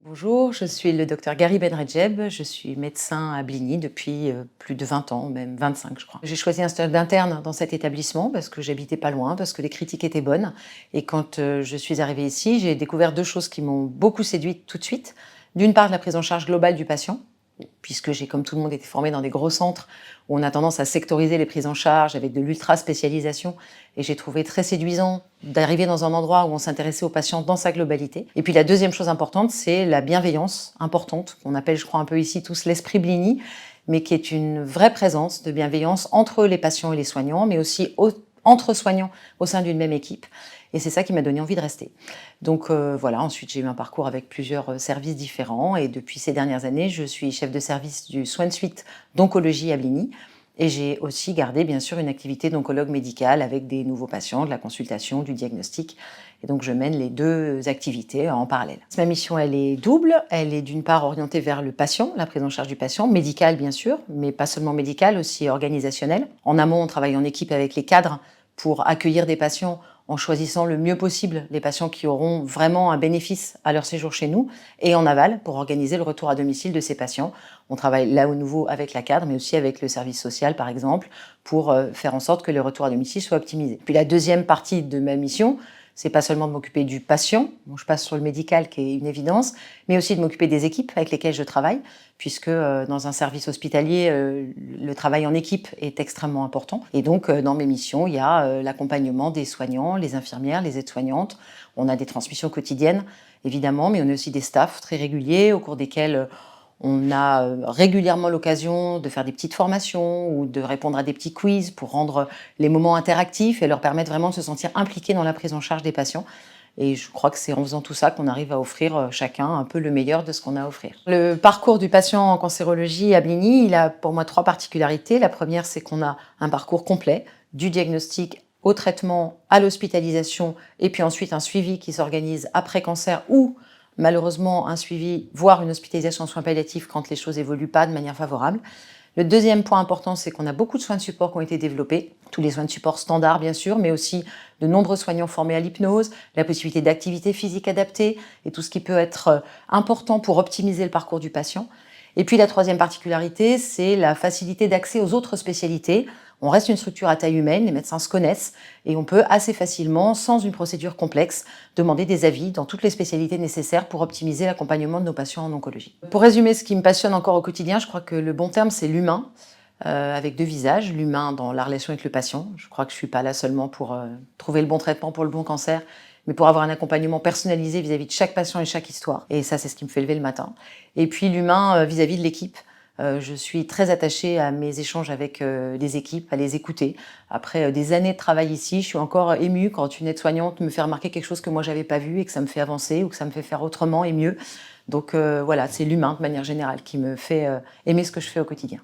Bonjour, je suis le docteur Gary Benredjeb, je suis médecin à Bligny depuis plus de 20 ans, même 25 je crois. J'ai choisi un stage d'interne dans cet établissement parce que j'habitais pas loin, parce que les critiques étaient bonnes. Et quand je suis arrivée ici, j'ai découvert deux choses qui m'ont beaucoup séduite tout de suite. D'une part, la prise en charge globale du patient, puisque j'ai, comme tout le monde, été formée dans des gros centres où on a tendance à sectoriser les prises en charge avec de l'ultra-spécialisation. Et j'ai trouvé très séduisant d'arriver dans un endroit où on s'intéressait au patient dans sa globalité. Et puis la deuxième chose importante, c'est la bienveillance importante, qu'on appelle, je crois, un peu ici tous l'esprit Bligny, mais qui est une vraie présence de bienveillance entre les patients et les soignants, mais aussi entre soignants au sein d'une même équipe. Et c'est ça qui m'a donné envie de rester. Donc voilà, ensuite j'ai eu un parcours avec plusieurs services différents et depuis ces dernières années, je suis chef de service du soin de suite d'oncologie à Bligny. Et j'ai aussi gardé bien sûr une activité d'oncologue médicale avec des nouveaux patients, de la consultation, du diagnostic. Et donc je mène les deux activités en parallèle. Ma mission, elle est double. Elle est d'une part orientée vers le patient, la prise en charge du patient, médicale bien sûr, mais pas seulement médicale, aussi organisationnelle. En amont, on travaille en équipe avec les cadres pour accueillir des patients en choisissant le mieux possible les patients qui auront vraiment un bénéfice à leur séjour chez nous, et en aval pour organiser le retour à domicile de ces patients. On travaille là au nouveau avec la cadre, mais aussi avec le service social par exemple, pour faire en sorte que le retour à domicile soit optimisé. Puis la deuxième partie de ma mission, c'est pas seulement de m'occuper du patient, je passe sur le médical qui est une évidence, mais aussi de m'occuper des équipes avec lesquelles je travaille, puisque dans un service hospitalier, le travail en équipe est extrêmement important. Et donc dans mes missions, il y a l'accompagnement des soignants, les infirmières, les aides-soignantes. On a des transmissions quotidiennes, évidemment, mais on a aussi des staffs très réguliers au cours desquels on a régulièrement l'occasion de faire des petites formations ou de répondre à des petits quiz pour rendre les moments interactifs et leur permettre vraiment de se sentir impliqués dans la prise en charge des patients. Et je crois que c'est en faisant tout ça qu'on arrive à offrir chacun un peu le meilleur de ce qu'on a à offrir. Le parcours du patient en cancérologie à Bligny, il a pour moi trois particularités. La première, c'est qu'on a un parcours complet, du diagnostic au traitement, à l'hospitalisation, et puis ensuite un suivi qui s'organise après cancer ou malheureusement un suivi, voire une hospitalisation en soins palliatifs quand les choses évoluent pas de manière favorable. Le deuxième point important, c'est qu'on a beaucoup de soins de support qui ont été développés, tous les soins de support standards bien sûr, mais aussi de nombreux soignants formés à l'hypnose, la possibilité d'activité physique adaptée et tout ce qui peut être important pour optimiser le parcours du patient. Et puis la troisième particularité, c'est la facilité d'accès aux autres spécialités. On reste une structure à taille humaine, les médecins se connaissent et on peut assez facilement, sans une procédure complexe, demander des avis dans toutes les spécialités nécessaires pour optimiser l'accompagnement de nos patients en oncologie. Pour résumer ce qui me passionne encore au quotidien, je crois que le bon terme c'est l'humain, avec deux visages, l'humain dans la relation avec le patient. Je crois que je ne suis pas là seulement pour trouver le bon traitement pour le bon cancer, mais pour avoir un accompagnement personnalisé vis-à-vis de chaque patient et chaque histoire. Et ça, c'est ce qui me fait lever le matin. Et puis l'humain vis-à-vis de l'équipe. Je suis très attachée à mes échanges avec les équipes, à les écouter. Après des années de travail ici, je suis encore émue quand une aide-soignante me fait remarquer quelque chose que moi j'avais pas vu et que ça me fait avancer ou que ça me fait faire autrement et mieux. Donc voilà, c'est l'humain de manière générale qui me fait aimer ce que je fais au quotidien.